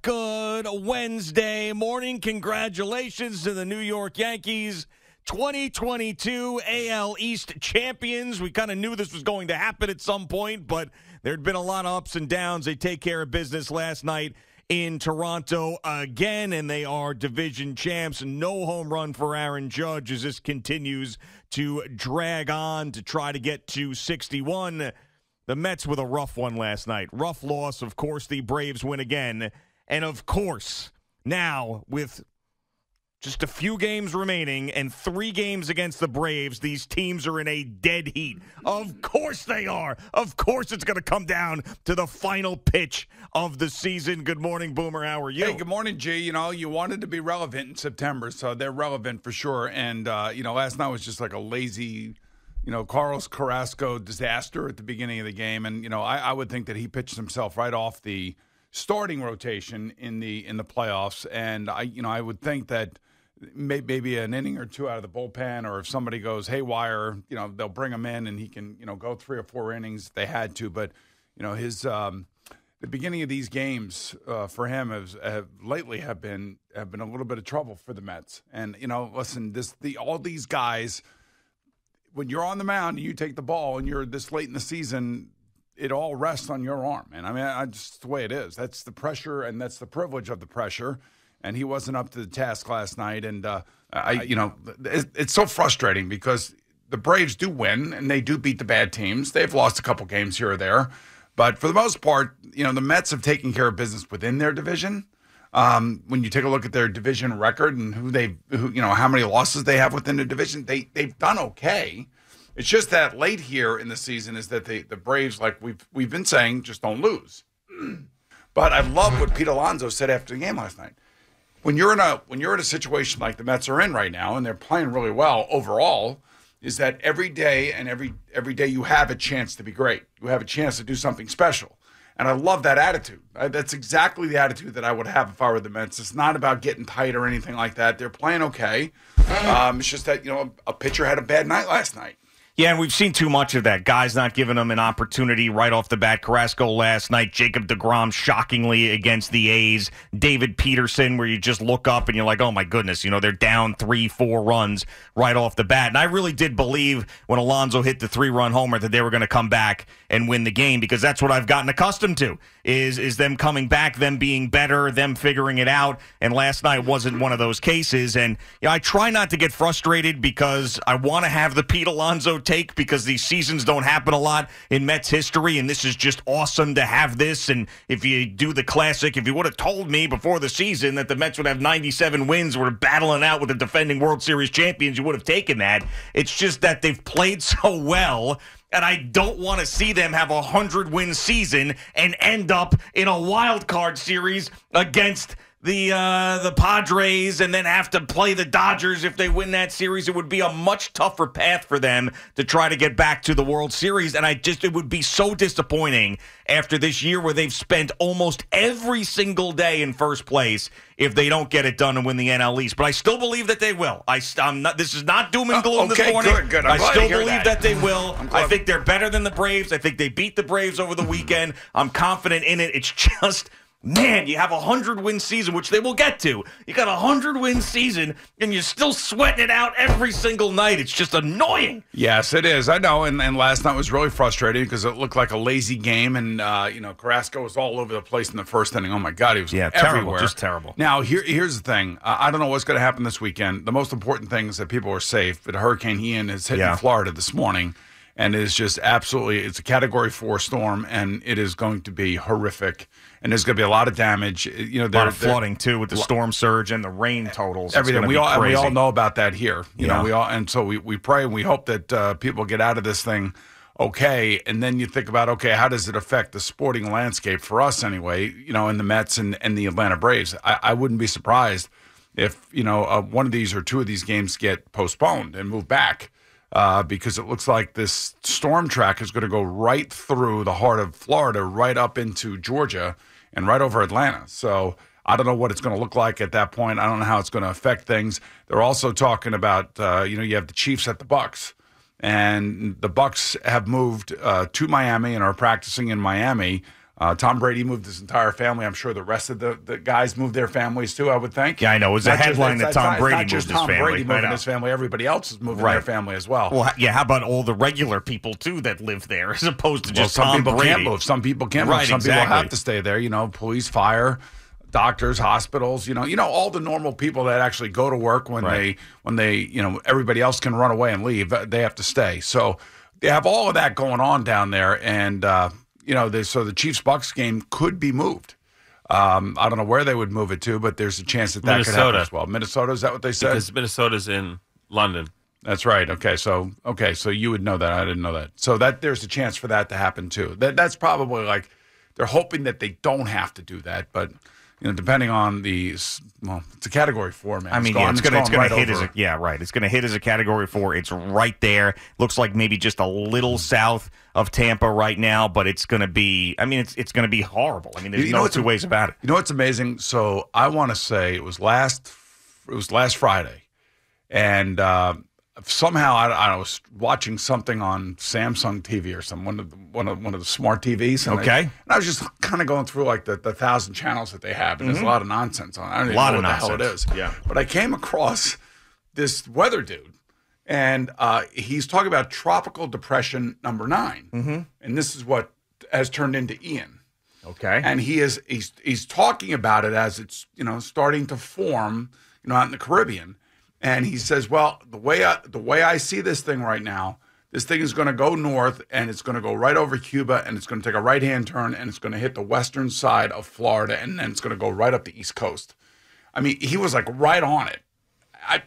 Good Wednesday morning. Congratulations to the New York Yankees, 2022 AL East champions. We kind of knew this was going to happen at some point, but there'd been a lot of ups and downs. They take care of business last night in Toronto again, and they are division champs. No home run for Aaron Judge as this continues to drag on to try to get to 61. The Mets with a rough one last night. Rough loss. Of course, the Braves win again. And, of course, now with just a few games remaining and 3 games against the Braves, these teams are in a dead heat. Of course they are. Of course it's going to come down to the final pitch of the season. Good morning, Boomer. How are you? Hey, good morning, G. You know, you wanted to be relevant in September, so they're relevant for sure. And, last night was just like a lazy, Carlos Carrasco disaster at the beginning of the game. And, I would think that he pitched himself right off the starting rotation in the playoffs, and I would think that maybe an inning or two out of the bullpen, or if somebody goes haywire, they'll bring him in and he can go 3 or 4 innings if they had to. But his the beginning of these games for him have been a little bit of trouble for the Mets. And listen, all these guys, when you're on the mound and you take the ball and you're this late in the season, it all rests on your arm. And just the way it is. That's the pressure, and that's the privilege of the pressure. And he wasn't up to the task last night. And, it's so frustrating because the Braves do win and they do beat the bad teams. They've lost a couple games here or there. But for the most part, the Mets have taken care of business within their division. When you take a look at their division record and how many losses they have within the division, they've done okay. It's just that late here in the season is that the Braves, like we've been saying, just don't lose. But I love what Pete Alonso said after the game last night. When you're in a situation like the Mets are in right now, and they're playing really well overall, is that every day and every day you have a chance to be great. You have a chance to do something special. And I love that attitude. That's exactly the attitude that I would have if I were the Mets. It's not about getting tight or anything like that. They're playing okay. It's just that a pitcher had a bad night last night. Yeah, and we've seen too much of that. Guys not giving them an opportunity right off the bat. Carrasco last night, Jacob deGrom shockingly against the A's, David Peterson, where you just look up and you're like, oh my goodness, they're down 3-4 runs right off the bat. And I really did believe when Alonso hit the 3-run homer that they were going to come back and win the game, because that's what I've gotten accustomed to, is them coming back, them being better, them figuring it out. And last night wasn't one of those cases. And I try not to get frustrated because I want to have the Pete Alonso take, because these seasons don't happen a lot in Mets history, and this is just awesome to have this. And if you do the classic, if you would have told me before the season that the Mets would have 97 wins, were battling out with the defending World Series champions, you would have taken that. It's just that they've played so well, and I don't want to see them have a 100-win season and end up in a wild card series against the Padres and then have to play the Dodgers. If they win that series, it would be a much tougher path for them to try to get back to the World Series. And it would be so disappointing after this year where they've spent almost every single day in first place if they don't get it done and win the NL East. But I still believe that they will. I'm not. This is not doom and gloom this morning. Good. I still believe that they will. I think they're better than the Braves. I think they beat the Braves over the weekend. I'm confident in it. It's just, man, you have a 100-win season, which they will get to. You got a 100-win season, and you're still sweating it out every single night. It's just annoying. Yes, it is. I know. And last night was really frustrating because it looked like a lazy game, and Carrasco was all over the place in the first inning. Oh my God, he was everywhere. Terrible, just terrible. Now here's the thing. I don't know what's going to happen this weekend. The most important thing is that people are safe. But Hurricane Ian is hitting Florida this morning, and it is just absolutely. It's a Category 4 storm, and it is going to be horrific. And there's going to be a lot of damage. A lot of flooding too with the storm surge and the rain totals. Everything. We all know about that here. So we pray and we hope that people get out of this thing okay. And then you think about, okay, how does it affect the sporting landscape for us anyway? In the Mets and the Atlanta Braves. I wouldn't be surprised if one of these or two of these games get postponed and moved back. Because it looks like this storm track is going to go right through the heart of Florida, right up into Georgia, and right over Atlanta. So I don't know what it's going to look like at that point. I don't know how it's going to affect things. They're also talking about, you have the Chiefs at the Bucks, and the Bucks have moved to Miami and are practicing in Miami Tom Brady moved his entire family. I'm sure the rest of the guys moved their families too, I would think. Yeah, I know. It was a headline that Tom Brady moved his family. Not just Tom Brady moving his family. Everybody else is moving their family as well. Well, yeah, how about all the regular people, too, that live there as opposed to just Tom Brady? Can't move. Some people can't move. Some people have to stay there. Police, fire, doctors, hospitals, all the normal people that actually go to work when they everybody else can run away and leave, they have to stay. So they have all of that going on down there, and so the Chiefs-Bucks game could be moved. I don't know where they would move it to, but there's a chance that could happen as well. Minnesota, is that what they said? Because Minnesota's in London. That's right. Okay, so you would know that. I didn't know that. So there's a chance for that to happen too. That's probably like they're hoping that they don't have to do that, but depending on it's a Category 4, man. I mean, it's going to hit it's going to hit as a Category 4. It's right there. Looks like maybe just a little south of Tampa right now, but it's going to be. I mean, it's going to be horrible. I mean, there's no two ways about it. You know what's amazing? So I want to say it was last Friday, and somehow I was watching something on Samsung TV or something, one of the smart TVs. And I was just kind of going through like the 1,000 channels that they have, and there's a lot of nonsense on it. I don't even know what the hell it is. Yeah. But I came across this weather dude, and he's talking about tropical depression number 9, and this is what has turned into Ian. Okay. And he's talking about it as it's starting to form out in the Caribbean. And he says, well, the way I see this thing right now, this thing is going to go north, and it's going to go right over Cuba, and it's going to take a right-hand turn, and it's going to hit the western side of Florida, and then it's going to go right up the East Coast. I mean, he was like right on it.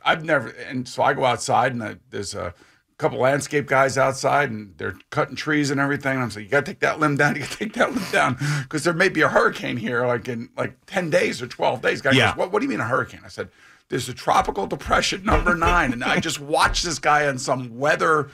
I've never, and so I go outside, and there's a couple landscape guys outside, and they're cutting trees and everything. And I'm saying, you got to take that limb down. You got to take that limb down because there may be a hurricane here, like in 10 days or 12 days. Guy goes, what do you mean a hurricane? I said, there's a tropical depression number 9, and I just watched this guy on some weather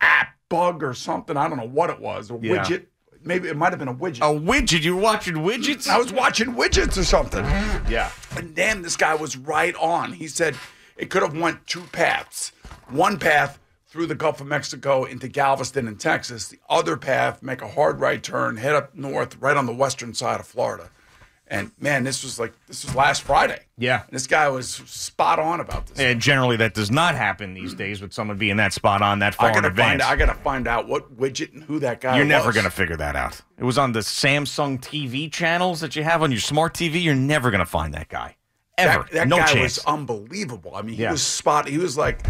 app, bug or something. I don't know what it was, widget. Maybe it might have been a widget. A widget? You were watching widgets? I was watching widgets or something. Yeah. And damn, this guy was right on. He said it could have went 2 paths. One path through the Gulf of Mexico into Galveston in Texas. The other path, make a hard right turn, head up north, right on the western side of Florida. And, man, this was last Friday. Yeah. And this guy was spot on about this. And generally that does not happen these days with someone being that spot on that far in advance. I got to find out what widget and who that guy was. You're never going to figure that out. It was on the Samsung TV channels that you have on your smart TV. You're never going to find that guy. Ever. That no guy chance. was unbelievable. I mean, he was like,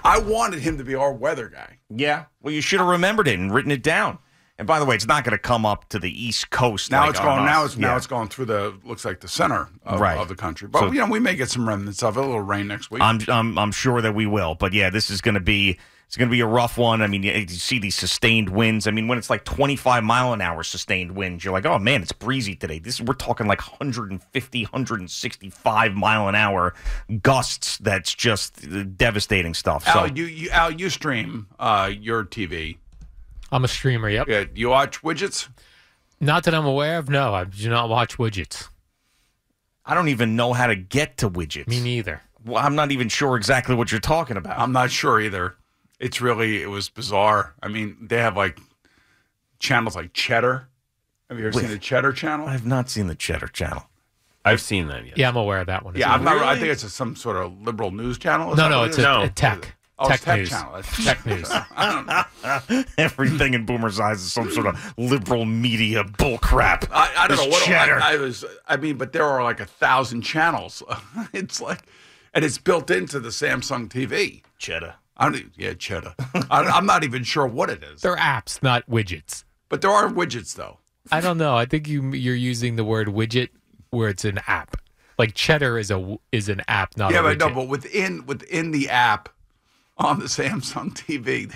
I wanted him to be our weather guy. Yeah. Well, you should have remembered it and written it down. And by the way, it's not going to come up to the East Coast. Now it's going. Now it's going through looks like the center of the country. But we may get some remnants of it. A little rain next week. I'm sure that we will. But yeah, this is going to be a rough one. I mean, you see these sustained winds. I mean, when it's like 25 mile an hour sustained winds, you're like, oh man, it's breezy today. We're talking like 150, 165 mile an hour gusts. That's just devastating stuff. Al, you stream your TV. I'm a streamer, yep. Yeah, you watch widgets? Not that I'm aware of, no. I do not watch widgets. I don't even know how to get to widgets. Me neither. Well, I'm not even sure exactly what you're talking about. I'm not sure either. It was bizarre. I mean, they have like channels like Cheddar. Have you ever seen the Cheddar channel? I've not seen the Cheddar channel. I've seen that, yes. Yeah, I'm aware of that one. Yeah, I'm not. I think it's some sort of liberal news channel. No, it's a tech. Oh, tech it's news. channel. Tech news. I don't know. Everything in Boomer's eyes is some sort of liberal media bullcrap. I don't know what Cheddar. I mean, but there are like 1,000 channels. It's like, and it's built into the Samsung TV. Cheddar. Cheddar. I'm not even sure what it is. They're apps, not widgets. But there are widgets, though. I don't know. I think you're using the word widget where it's an app. Like Cheddar is an app, not a widget. Yeah, but no, but within the app on the Samsung TV,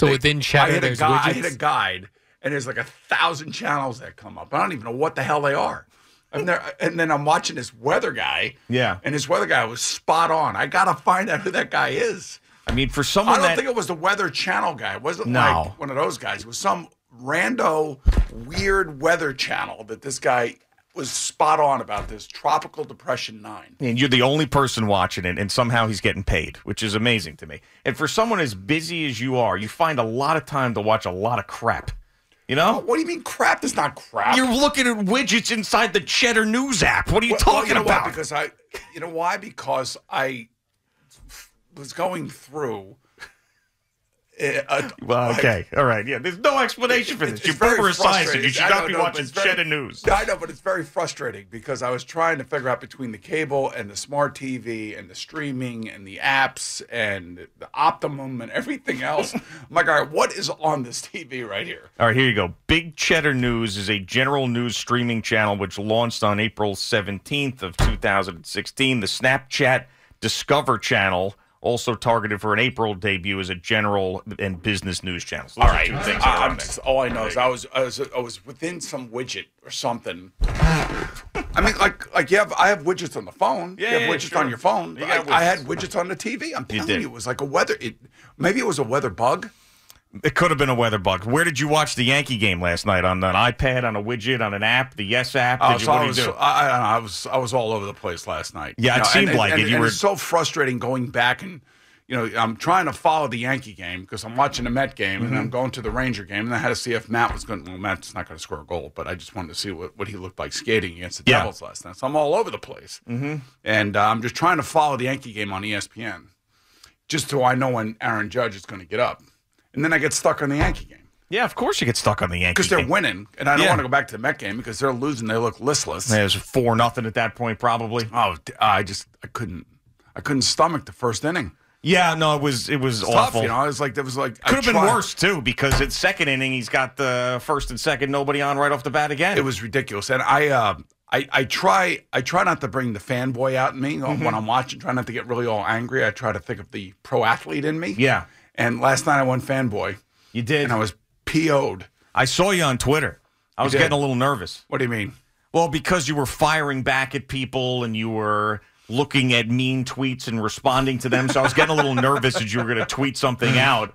within Cheddar, there's widgets? I hit a guide, and there's like 1,000 channels that come up. I don't even know what the hell they are. And then I'm watching this weather guy. Yeah. And this weather guy was spot on. I got to find out who that guy is. I mean, for someone I don't think it was the Weather Channel guy. It wasn't like one of those guys. It was some rando, weird weather channel that this guy was spot on about this tropical depression 9. And you're the only person watching it, and somehow he's getting paid, which is amazing to me. And for someone as busy as you are, you find a lot of time to watch a lot of crap. You know? What do you mean crap? That's not crap. You're looking at widgets inside the Cheddar News app. What are you talking you know about? What? Because I was going through. Okay. All right. Yeah, there's no explanation for this. You're a scientist. You should not be watching Cheddar News. I know, but it's very frustrating because I was trying to figure out between the cable and the smart TV and the streaming and the apps and the Optimum and everything else. I'm like, all right, what is on this TV right here? All right, here you go. Big Cheddar News is a general news streaming channel which launched on April 17th of 2016. The Snapchat Discover channel, also targeted for an April debut, as a general and business news channel. So all right, all I know is I was within some widget or something. I mean, like I have widgets on the phone. Yeah, you have widgets on your phone. I had widgets on the TV. I'm telling you, it was like a weather. Maybe it was a weather bug. It could have been a weather bug. Where did you watch the Yankee game last night? On an iPad, on a widget, on an app, the Yes app? I was all over the place last night. Yeah, it seemed like it. And it's so frustrating going back and, I'm trying to follow the Yankee game because I'm watching the Met game and I'm going to the Ranger game, and I had to see if Matt was going. Well, Matt's not going to score a goal, but I just wanted to see what he looked like skating against the Devils last night. So I'm all over the place, and I'm just trying to follow the Yankee game on ESPN, just so I know when Aaron Judge is going to get up. And then I get stuck on the Yankee game. Yeah, of course you get stuck on the Yankee game. Because they're winning, and I don't want to go back to the Met game because they're losing. They look listless. It was 4-0 at that point, probably. Oh, I couldn't stomach the first inning. Yeah, no, it was awful. Tough, it was like could have been worse too, because it's second inning. He's got the first and second, nobody on right off the bat again. It was ridiculous, and I try not to bring the fanboy out in me when I'm watching. Try not to get really all angry. I try to think of the pro athlete in me. Yeah. And last night I went fanboy. You did, and I was PO'd. I saw you on Twitter. I was getting a little nervous. What do you mean? Well, because you were firing back at people and you were looking at mean tweets and responding to them. So I was getting a little nervous that you were going to tweet something out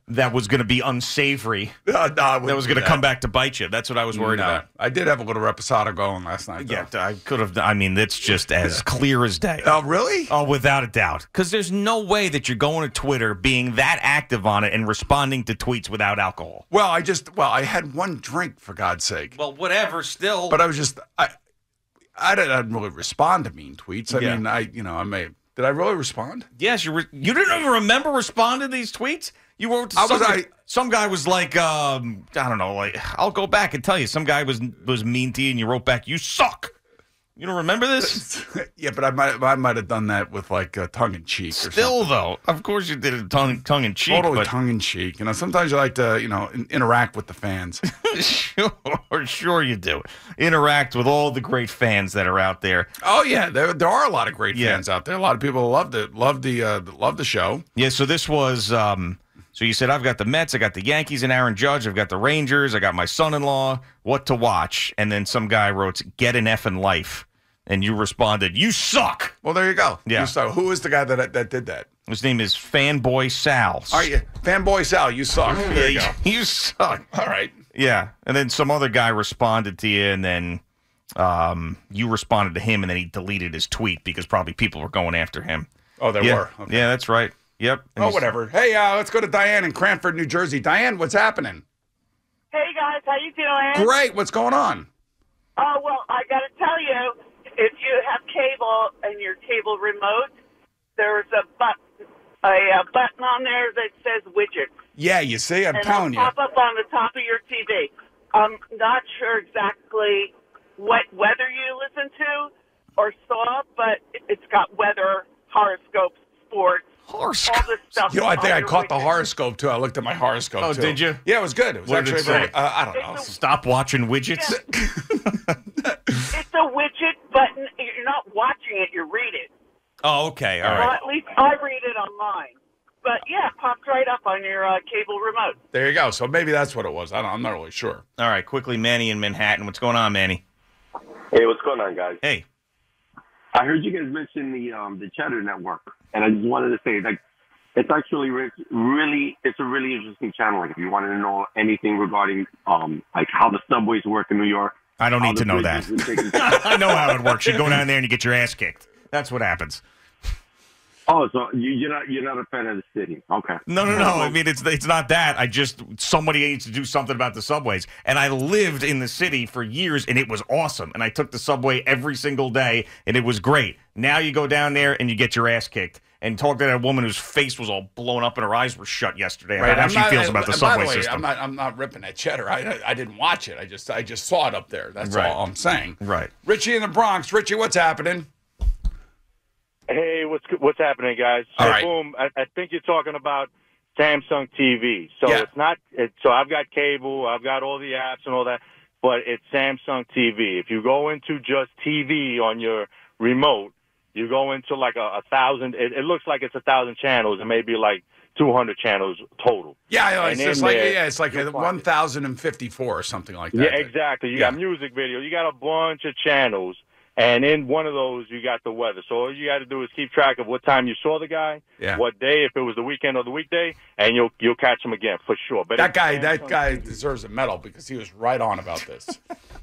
that was going to be unsavory. That was going to come back to bite you. That's what I was worried about. I did have a little reposado going last night, though. Yeah, I could have. I mean, it's just as clear as day. Oh, really? Oh, without a doubt. Because there's no way that you're going to Twitter, being that active on it, and responding to tweets without alcohol. Well, I had one drink, for God's sake. Well, whatever, still. But I was just... I didn't really respond to mean tweets. I mean, did I really respond? Yes, you didn't even remember responding to these tweets? You wrote some guy was like, I don't know, like, I'll go back and tell you. Some guy was mean to you, and you wrote back, "You suck." You don't remember this? Yeah, but I might have done that with like tongue in cheek. Still, though, of course you did it tongue in cheek. Totally tongue in cheek. Sometimes you like to interact with the fans. Sure you do. Interact with all the great fans that are out there. Oh yeah, there are a lot of great fans out there. A lot of people love the show. Yeah. So this was. So you said, I've got the Mets, I got the Yankees and Aaron Judge, I've got the Rangers, I got my son-in-law, what to watch? And then some guy wrote, "Get an effing life." And you responded, "You suck." Well, there you go. Yeah. So who is the guy that did that? His name is Fanboy Sal. All right, Fanboy Sal, you suck. There you go. You suck. All right. Yeah. And then some other guy responded to you, and then you responded to him, and then he deleted his tweet because probably people were going after him. Oh, there were? Okay. Yeah, that's right. Yep. And whatever. Hey, let's go to Diane in Cranford, New Jersey. Diane, what's happening? Hey, guys. How you doing? Great. What's going on? Oh, well, I got to tell you, if you have cable and your cable remote, there's a button on there that says widgets. Yeah, you see? I'm telling you. It'll pop up on the top of your TV. I'm not sure exactly what weather you listen to or saw, but it's got weather, horoscopes, sports, all this stuff. I think I caught the horoscope, too. I looked at my horoscope, too. Oh, did you? Yeah, it was good. It was actually very, I don't know. Stop watching widgets? Yeah. It's a widget button. You're not watching it, you read it. Oh, okay. All right. Well, at least I read it online. But, yeah, it popped right up on your cable remote. There you go. So maybe that's what it was. I'm not really sure. All right. Quickly, Manny in Manhattan. What's going on, Manny? Hey, what's going on, guys? Hey. I heard you guys mention the Cheddar Network, and I just wanted to say, like, it's actually it's a really interesting channel. Like, if you wanted to know anything regarding like how the subways work in New York. I don't need to know that. I know how it works. You go down there and you get your ass kicked. That's what happens. Oh, so you're not a fan of the city? Okay. No. I mean, it's not that. Somebody needs to do something about the subways. And I lived in the city for years, and it was awesome. And I took the subway every single day, and it was great. Now you go down there and you get your ass kicked. And talk to that woman whose face was all blown up and her eyes were shut yesterday. Right. How she feels about the subway system. I'm not ripping at Cheddar. I didn't watch it. I just saw it up there. That's all I'm saying. Right. Richie in the Bronx. Richie, what's happening? Hey, what's happening, guys? All right. Boom. I think you're talking about Samsung TV. So Yeah. it's not. So I've got cable. I've got all the apps and all that, but it's Samsung TV. If you go into just TV on your remote, you go into like a 1,000. It looks like it's 1,000 channels, and maybe like 200 channels total. Yeah, it's like there, it's like 1,054 or something like that. Yeah, exactly. You got music video. You got a bunch of channels. And in one of those, you got the weather. So all you got to do is keep track of what time you saw the guy, what day, if it was the weekend or the weekday, and you'll catch him again for sure. But that guy deserves a medal because he was right on about this.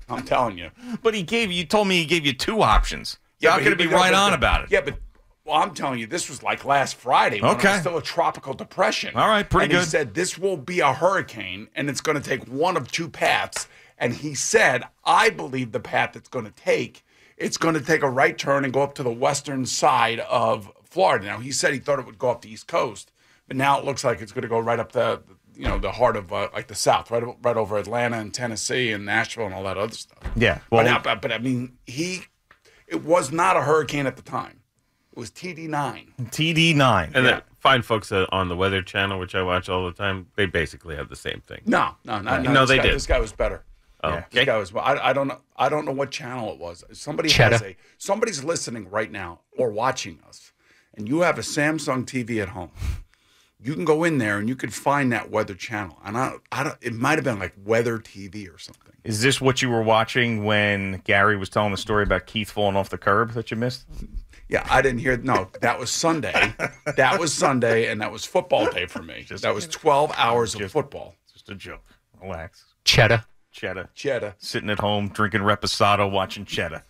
I'm telling you. But you told me he gave you two options. You're not going to be right on about it. Yeah, but I'm telling you, this was like last Friday when it was still a tropical depression. All right, pretty good. He said this will be a hurricane, and it's going to take one of two paths. And he said, I believe the path it's going to take. It's going to take a right turn and go up to the western side of Florida. Now, he said he thought it would go up the East Coast, but now it looks like it's going to go right up the heart of like the South, right over Atlanta and Tennessee and Nashville and all that other stuff. Yeah. Well, but I mean, it was not a hurricane at the time. It was TD9. TD9. And then fine folks on the Weather Channel, which I watch all the time, they basically have the same thing. No, they did. This guy was better. Oh, This guy was. I don't know what channel it was. Somebody's listening right now or watching us, and you have a Samsung TV at home. You can go in there and you could find that Weather Channel, and it might have been like Weather TV or something. Is this what you were watching when Gary was telling the story about Keith falling off the curb that you missed? Yeah, I didn't hear. No, that was Sunday. That was Sunday, and that was football day for me. That was 12 hours of football. Just a joke. Relax. Cheddar. Cheddar. Sitting at home, drinking reposado, watching Cheddar.